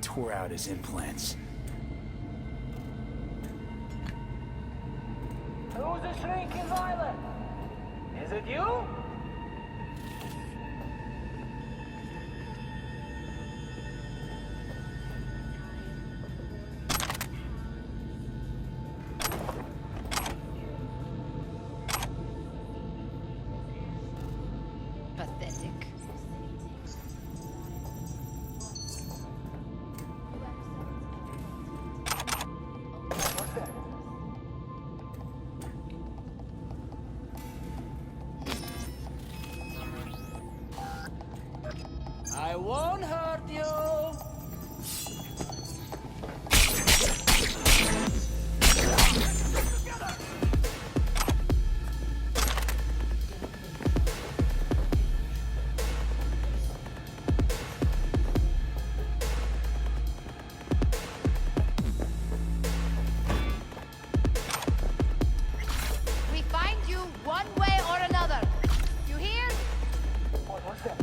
tore out his implants. Who's the shrinking violet? Is it you? Pathetic. What's that? I won't hurt you. We find you one way or another. You hear? What's that?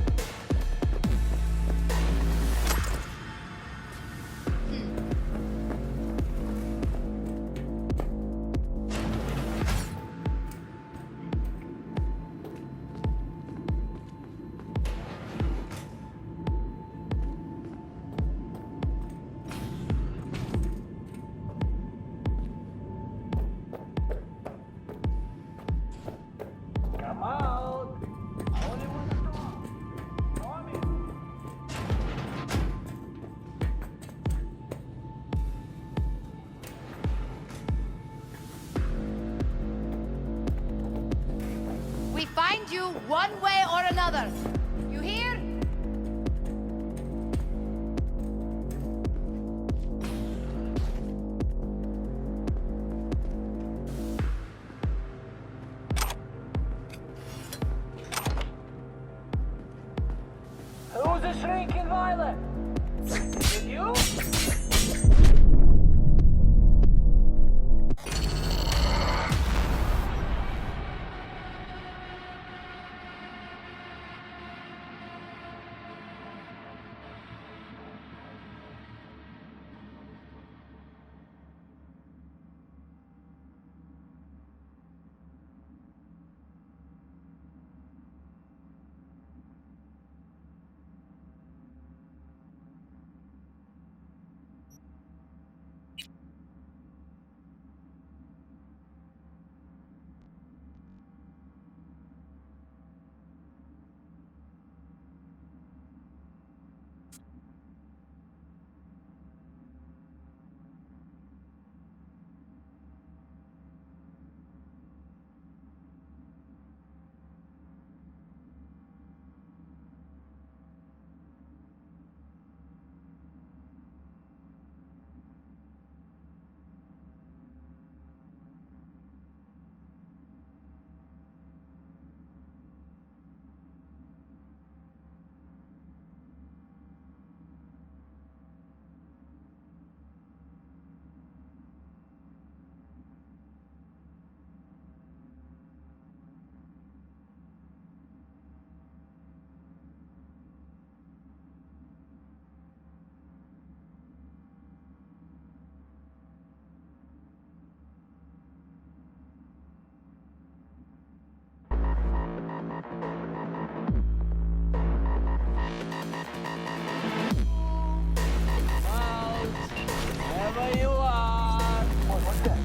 Come out. I only want to talk. Come in. We find you one way or another. You hear? Who's the shrinking violet? Is it you? Wherever you are. What's that?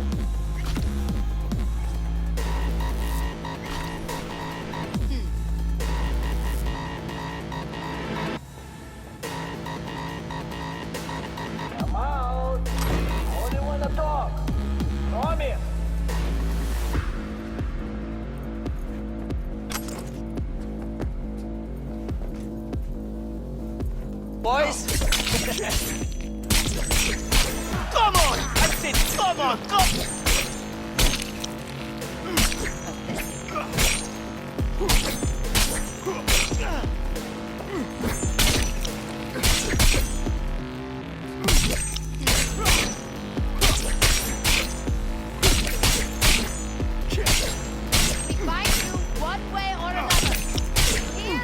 Come out. Only want to talk. Promise. Boys. Come on! That's it! Come on! Come! We find you one way or another. You hear?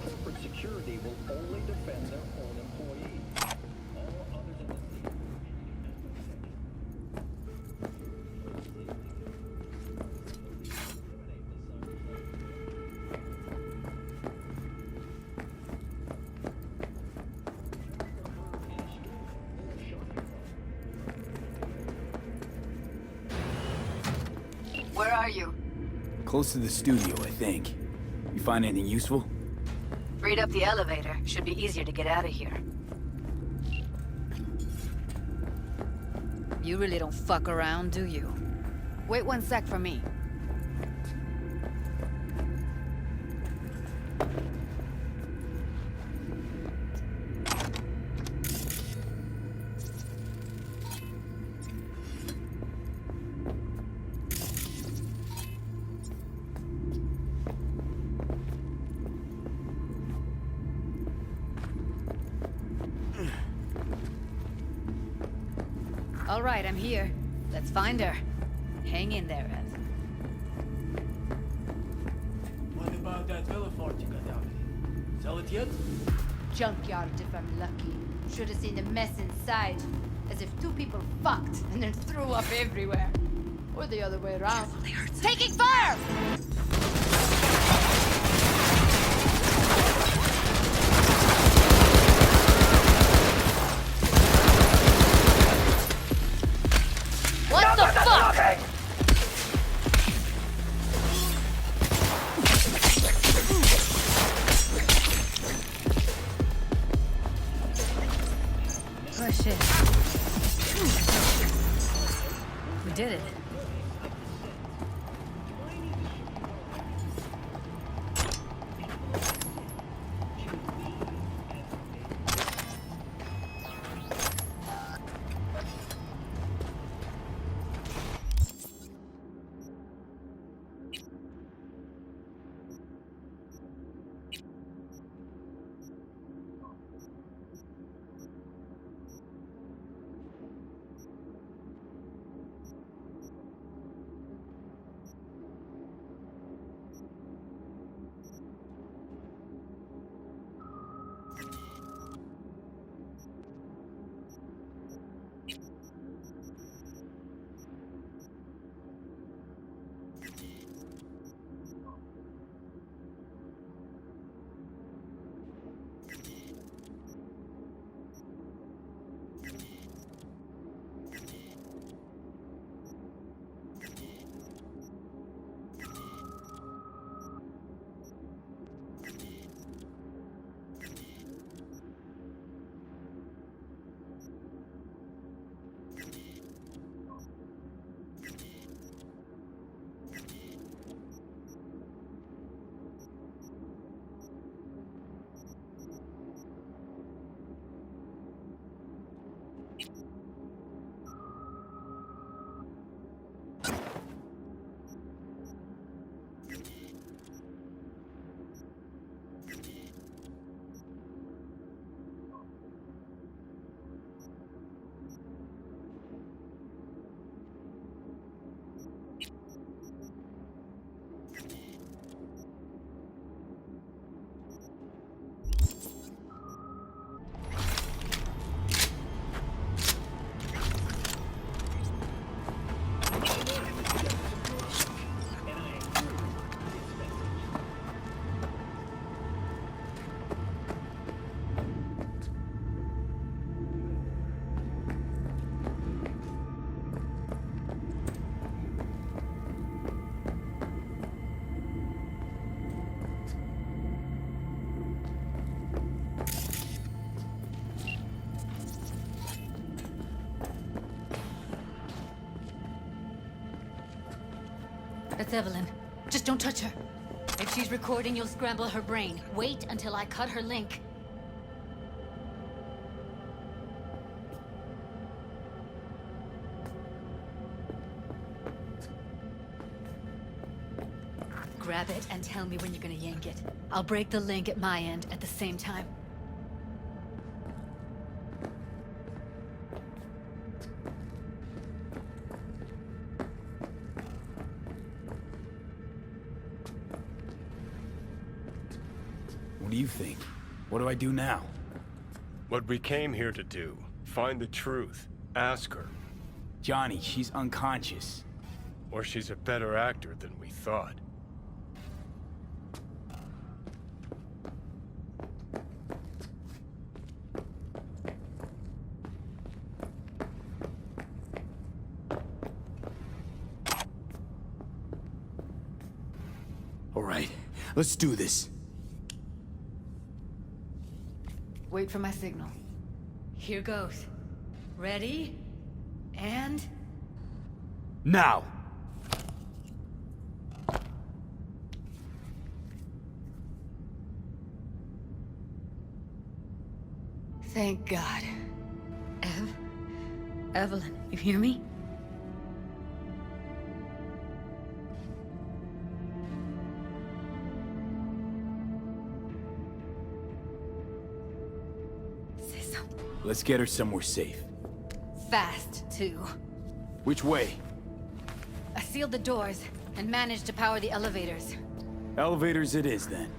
Corporate security will only defend their own employees. All others in the team. Where are you? Close to the studio, I think. You find anything useful? Read up the elevator. Should be easier to get out of here. You really don't fuck around, do you? Wait 1 sec for me. All right, I'm here. Let's find her. Hang in there, Ev. What about that villa fort you got down there? Sell it yet? Junkyard if I'm lucky. Should have seen the mess inside. As if two people fucked and then threw up everywhere. Or the other way around. Taking fire! What the fuck? Oh shit. We did it. That's Evelyn. Just don't touch her. If she's recording, you'll scramble her brain. Wait until I cut her link. Grab it and tell me when you're gonna yank it. I'll break the link at my end at the same time. What are do you think? What do I do now? What we came here to do. Find the truth. Ask her. Johnny, she's unconscious. Or she's a better actor than we thought. All right, let's do this. Wait for my signal. Here goes. Ready? And... Now! Thank God. Evelyn, you hear me? Say something. Let's get her somewhere safe. Fast, too. Which way? I sealed the doors and managed to power the elevators. Elevators it is, then.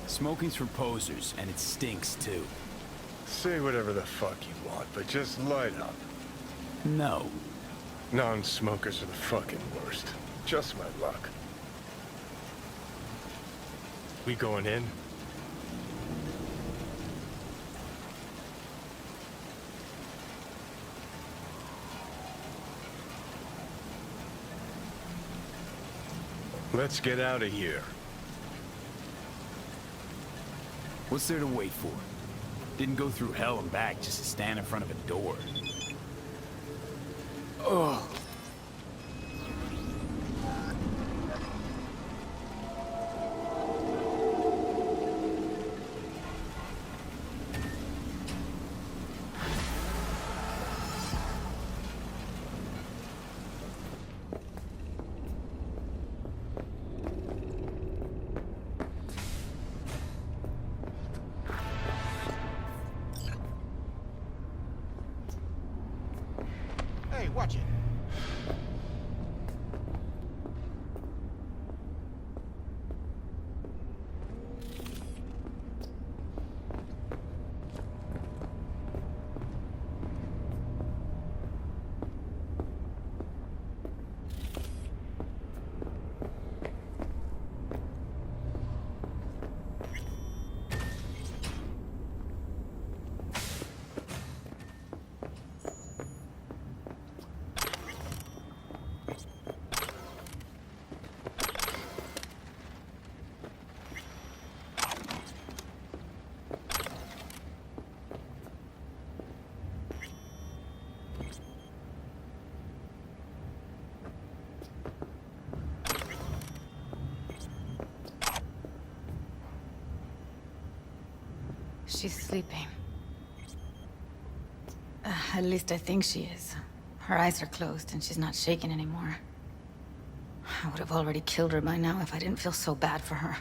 Smoking's for posers, and it stinks, too. Say whatever the fuck you want, but just light up. No. Non-smokers are the fucking worst. Just my luck. We going in? Let's get out of here. What's there to wait for? Didn't go through hell and back just to stand in front of a door. Ugh. Hey, watch it. She's sleeping. At least I think she is. Her eyes are closed and she's not shaking anymore. I would have already killed her by now if I didn't feel so bad for her.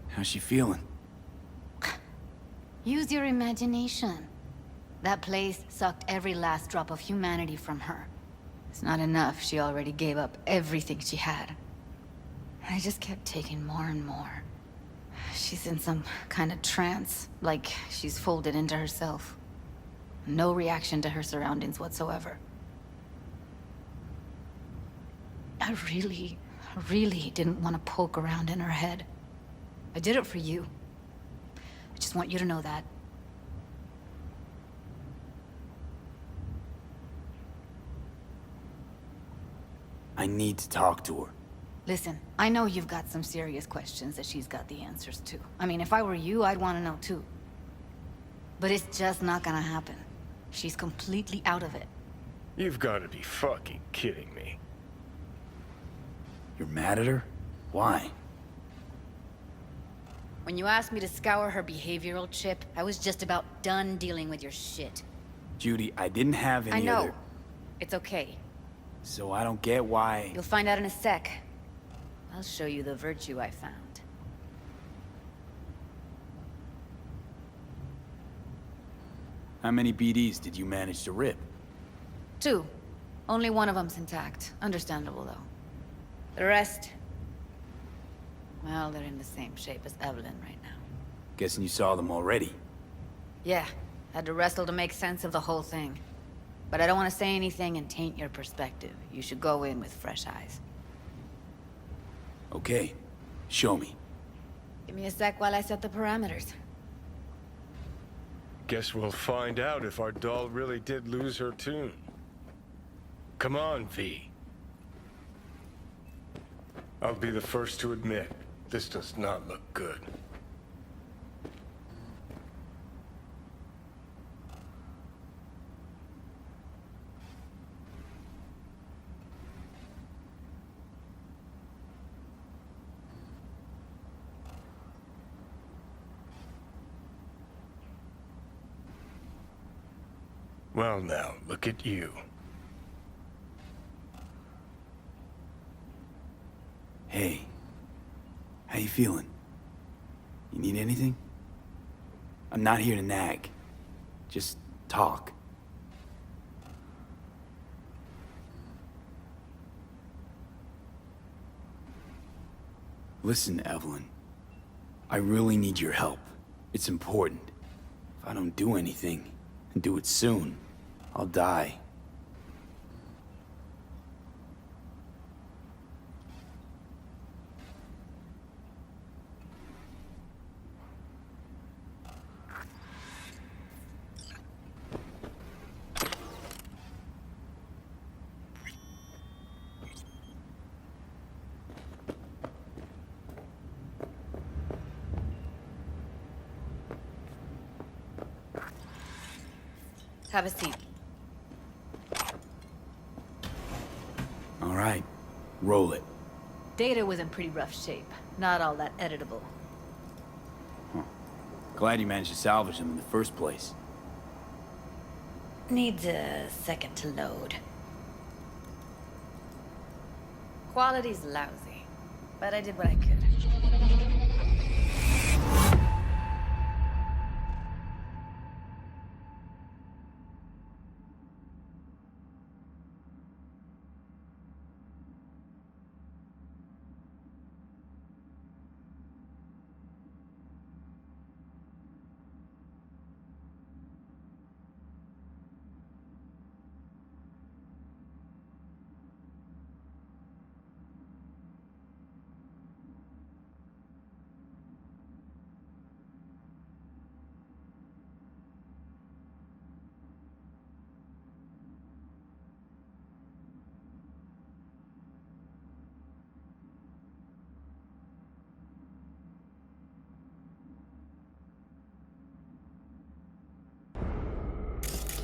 How's she feeling? Use your imagination. That place sucked every last drop of humanity from her. It's not enough, she already gave up everything she had. I just kept taking more and more. She's in some kind of trance, like she's folded into herself. No reaction to her surroundings whatsoever. I really didn't want to poke around in her head. I did it for you. I just want you to know that. I need to talk to her. Listen, I know you've got some serious questions that she's got the answers to. I mean, if I were you, I'd want to know too. But it's just not gonna happen. She's completely out of it. You've got to be fucking kidding me. You're mad at her? Why? When you asked me to scour her behavioral chip, I was just about done dealing with your shit. Judy, I didn't have any I know. other... It's okay. So I don't get why... You'll find out in a sec. I'll show you the virtue I found. How many BDs did you manage to rip? 2. Only one of them's intact. Understandable, though. The rest... well, they're in the same shape as Evelyn right now. Guessing you saw them already. Yeah, had to wrestle to make sense of the whole thing. But I don't want to say anything and taint your perspective. You should go in with fresh eyes. Okay, show me. Give me a sec while I set the parameters. Guess we'll find out if our doll really did lose her tune. Come on, V. I'll be the first to admit, this does not look good. Well now, look at you. Hey, how you feeling? You need anything? I'm not here to nag. Just talk. Listen, Evelyn. I really need your help. It's important. If I don't do anything, and do it soon, I'll die. Have a seat. All right, roll it. Data was in pretty rough shape. Not all that editable. Glad you managed to salvage them in the first place. Needs a second to load. Quality's lousy, but I did what I could.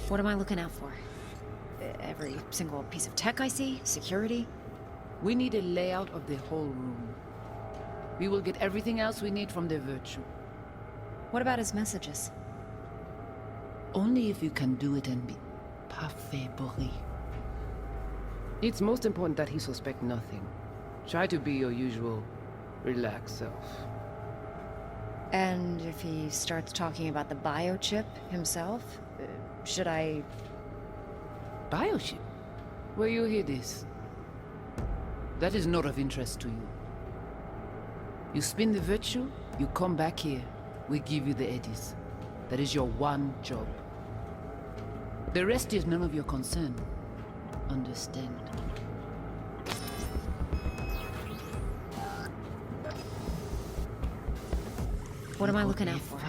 What am I looking out for? Every single piece of tech I see? Security? We need a layout of the whole room. We will get everything else we need from the virtue. What about his messages? Only if you can do it and be parfait bourré. It's most important that he suspect nothing. Try to be your usual, relaxed self. And if he starts talking about the biochip himself, should I... Biochip? Where you hear this? That is not of interest to you. You spin the virtue, you come back here. We give you the eddies. That is your one job. The rest is none of your concern. Understand? What am I looking out for?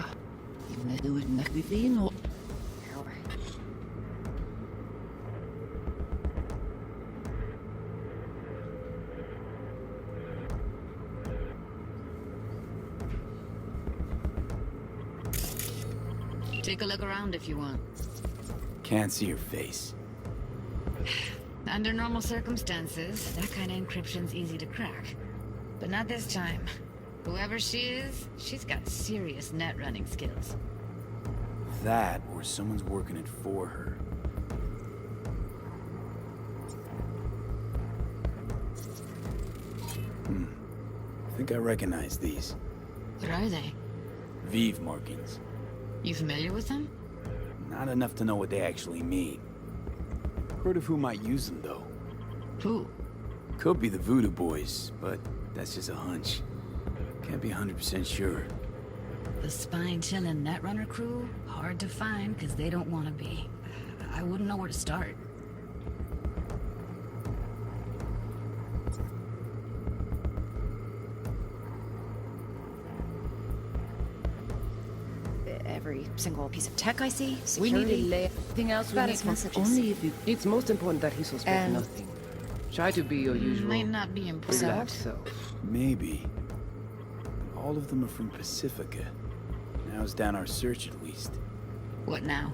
Take a look around if you want. Can't see your face. Under normal circumstances, that kind of encryption's easy to crack. But not this time. Whoever she is, she's got serious net running skills. That, or someone's working it for her. I think I recognize these. What are they? Vive markings. You familiar with them? Not enough to know what they actually mean. Heard of who might use them, though. Who? Could be the Voodoo Boys, but that's just a hunch. Can't be 100% sure. The spine-chilling Netrunner crew? Hard to find, because they don't want to be. I wouldn't know where to start. Every single piece of tech I see, We security. need to lay everything else we About need his from messages. only if it's most important that he suspect And- nothing. Try to be your usual Might not be important. relaxed self. Maybe. But all of them are from Pacifica. Narrows down our search at least. What now?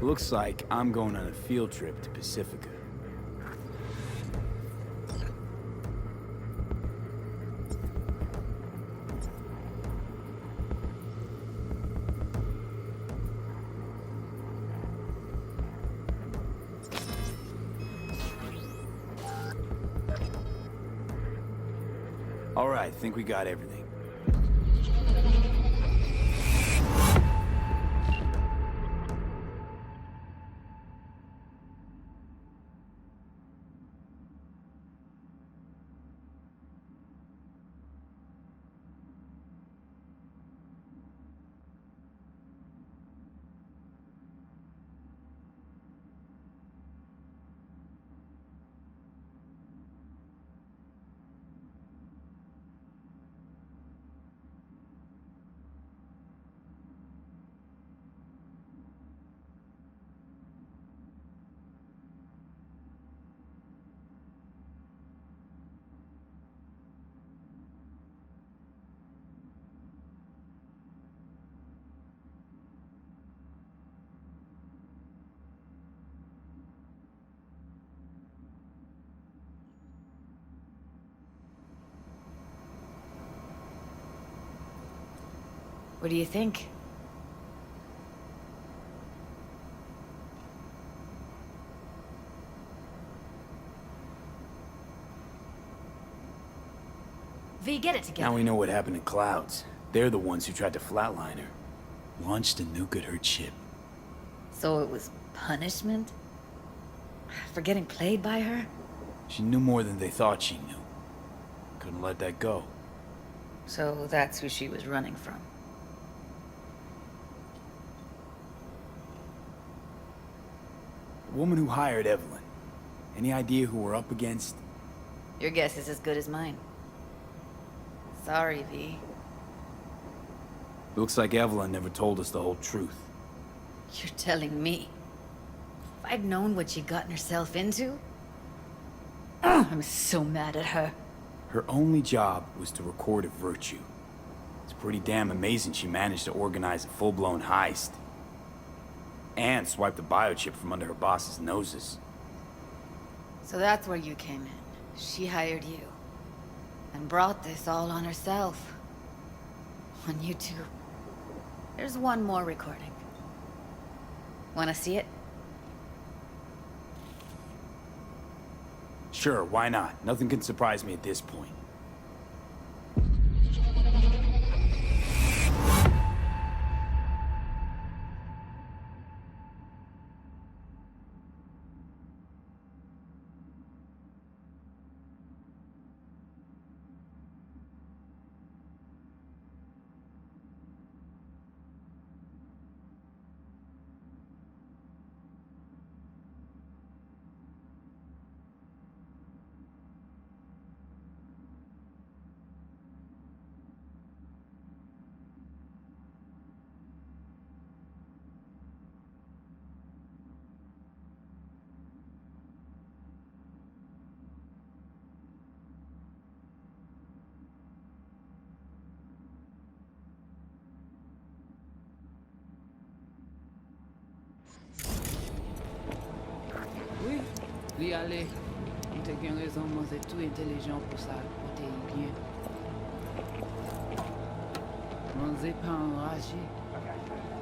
Looks like I'm going on a field trip to Pacifica. All right, think we got everything. What do you think? V, get it together. Now we know what happened to Clouds. They're the ones who tried to flatline her. Launched a nuke at her ship. So it was punishment? For getting played by her? She knew more than they thought she knew. Couldn't let that go. So that's who she was running from. The woman who hired Evelyn. Any idea who we're up against? Your guess is as good as mine. Sorry, V. Looks like Evelyn never told us the whole truth. You're telling me. If I'd known what she'd gotten herself into... I'm so mad at her. Her only job was to record a virtue. It's pretty damn amazing she managed to organize a full-blown heist. And swipe the biochip from under her boss's noses. So that's where you came in. She hired you. And brought this all on herself. On you two. There's one more recording. Wanna see it? Sure, why not? Nothing can surprise me at this point. Oui, allez. On te gen raison, moi c'est tout intelligent pour ça, pour te bien. On n'est pas enragé.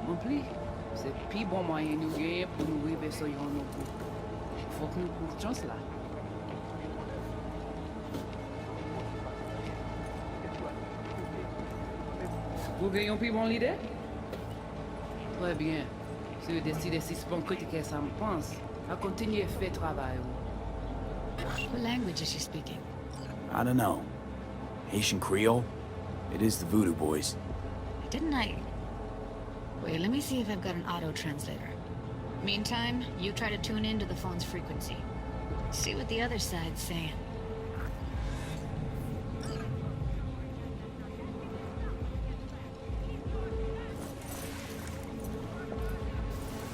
En plus, c'est plus bon moyen nous gagner pour nous arriver sur nos coups. Faut que nous prenions chance là. Vous gagnez plus bon l'idée? Très bien. Si vous décidez si c'est bon critiquer ça me pense, à continuer à faire travail. What language is she speaking? I don't know. Haitian Creole? It is the Voodoo Boys. Didn't I? Wait, let me see if I've got an auto-translator. Meantime, you try to tune into the phone's frequency. See what the other side's saying.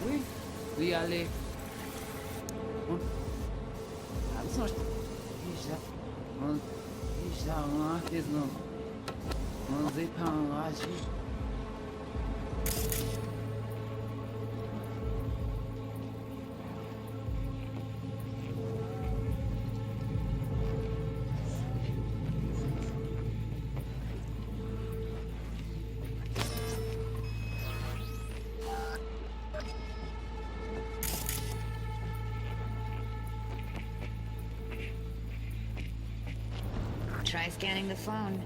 Oui, oui, allez. On n'est pas enragé. Try scanning the phone.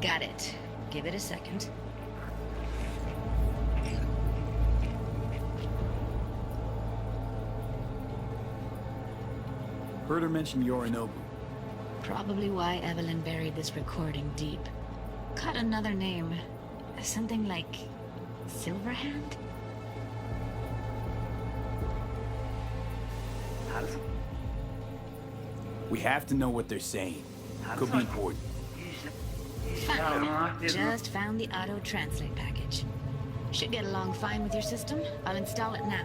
Got it. Give it a second. Heard her mention Yorinobu. Probably why Evelyn buried this recording deep. Cut another name. Something like Silverhand? We have to know what they're saying. Could be important. Just found the auto-translate package. Should get along fine with your system. I'll install it now.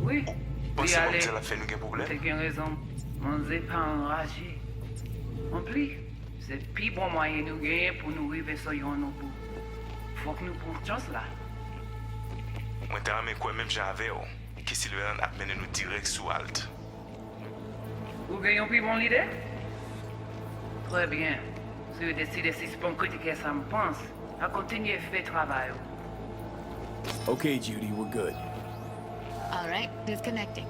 Oui, oui, allez. Ça fait nous problème. T'as raison. On n'est pas enragé. En plus, c'est plus bon moyen nous gagner pour nous arriver sur nos bouts. Faut que nous prenions chance là. Moi, t'as aimé quoi même j'avais, que Sylvain a mené nous direct sous Alt. Vous gagnez plus bon l'idée? Très bien. Si vous décidez si c'est bon critiquer ça me pense, à continuer à faire travail. Okay, Judy, we're good. All right, disconnecting.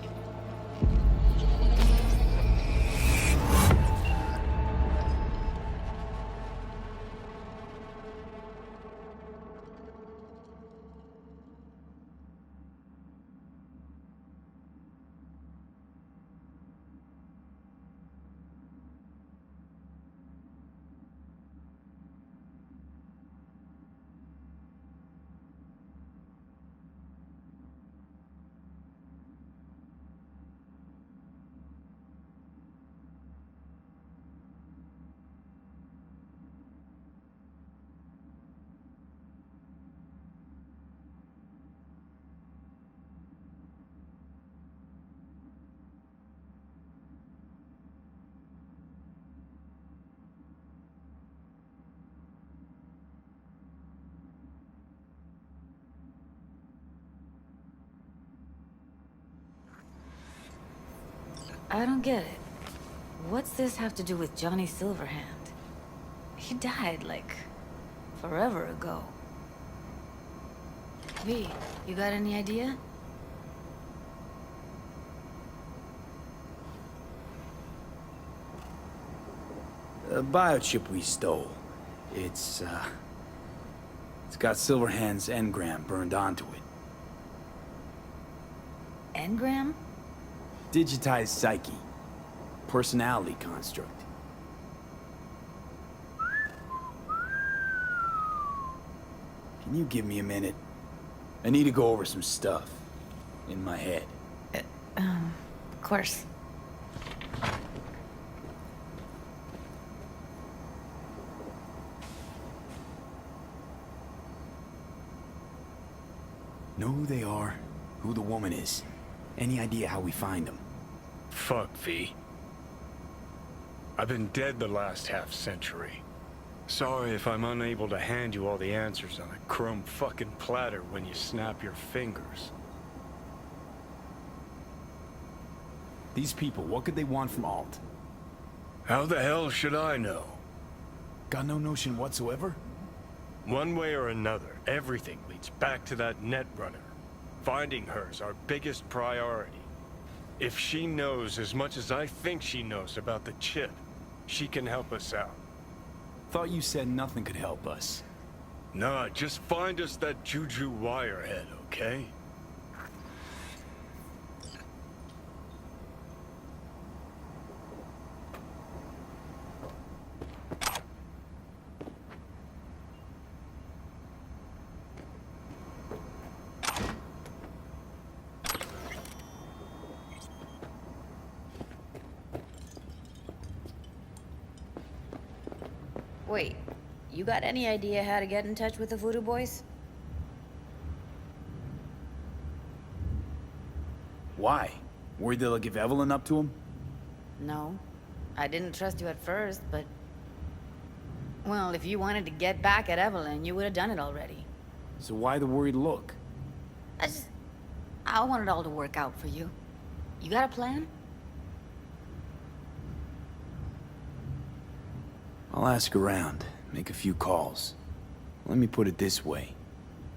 I don't get it. What's this have to do with Johnny Silverhand? He died, like, forever ago. V, you got any idea? The biochip we stole. It's got Silverhand's engram burned onto it. Engram? Digitized psyche. Personality construct. Can you give me a minute? I need to go over some stuff. In my head. Of course. Know who they are, who the woman is. Any idea how we find them? Fuck, V. I've been dead the last half-century. Sorry if I'm unable to hand you all the answers on a chrome fucking platter when you snap your fingers. These people, what could they want from Alt? How the hell should I know? Got no notion whatsoever? One way or another, everything leads back to that Netrunner. Finding her's our biggest priority. If she knows as much as I think she knows about the chip, she can help us out. Thought you said nothing could help us. Nah, just find us that Juju wirehead, okay? Wait, you got any idea how to get in touch with the Voodoo Boys? Why? Worried they'll give Evelyn up to him? No. I didn't trust you at first, but... Well, if you wanted to get back at Evelyn, you would have done it already. So why the worried look? I want it all to work out for you. You got a plan? I'll ask around, make a few calls. Let me put it this way.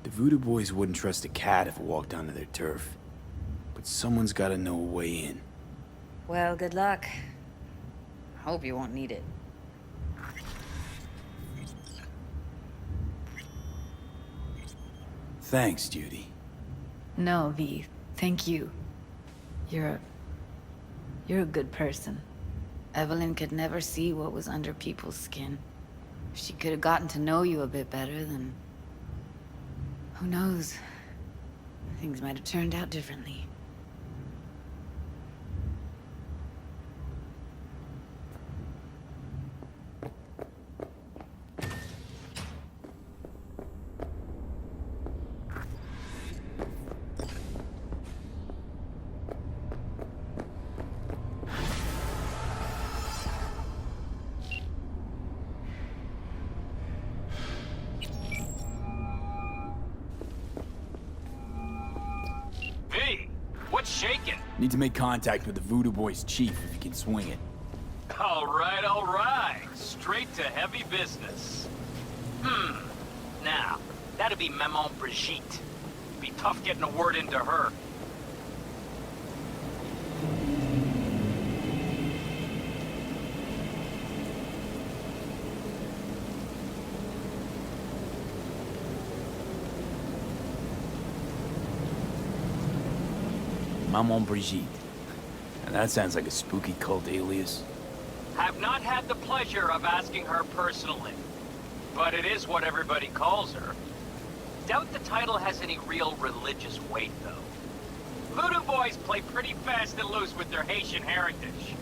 The Voodoo Boys wouldn't trust a cat if it walked onto their turf. But someone's gotta know a way in. Well, good luck. Hope you won't need it. Thanks, Judy. No, V. Thank you. You're a good person. Evelyn could never see what was under people's skin. If she could have gotten to know you a bit better, then... who knows? Things might have turned out differently. What's shaking? Need to make contact with the Voodoo Boys chief if you can swing it. All right. Straight to heavy business. Now, that'd be Maman Brigitte. Be tough getting a word into her. Maman Brigitte. And that sounds like a spooky cult alias. Have not had the pleasure of asking her personally, but it is what everybody calls her. Doubt the title has any real religious weight, though. Voodoo Boys play pretty fast and loose with their Haitian heritage.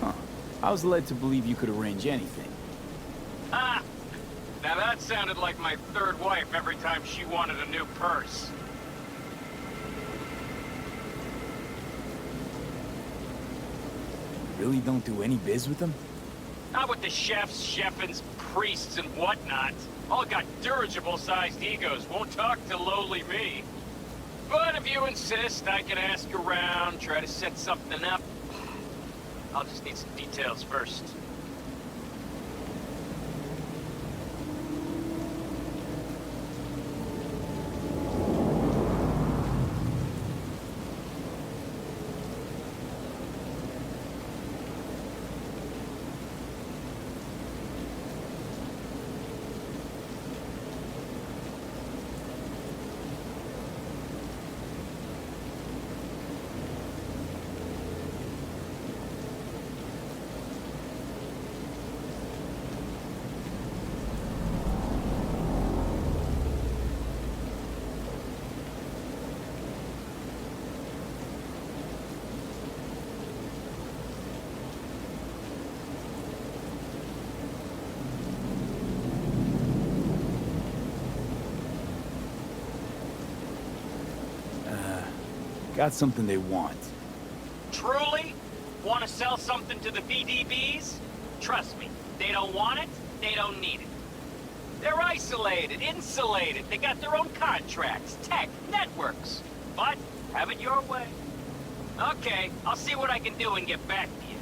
Huh. I was led to believe you could arrange anything. Ah! Now that sounded like my third wife every time she wanted a new purse. Really don't do any biz with them? Not with the chefs, chefins, priests, and whatnot. All got dirigible-sized egos, won't talk to lowly me. But if you insist, I can ask around, try to set something up. I'll just need some details first. got something they want. Truly? Want to sell something to the VDBs? Trust me, they don't want it, they don't need it. They're isolated, insulated, they got their own contracts, tech, networks. But, have it your way. Okay, I'll see what I can do and get back to you.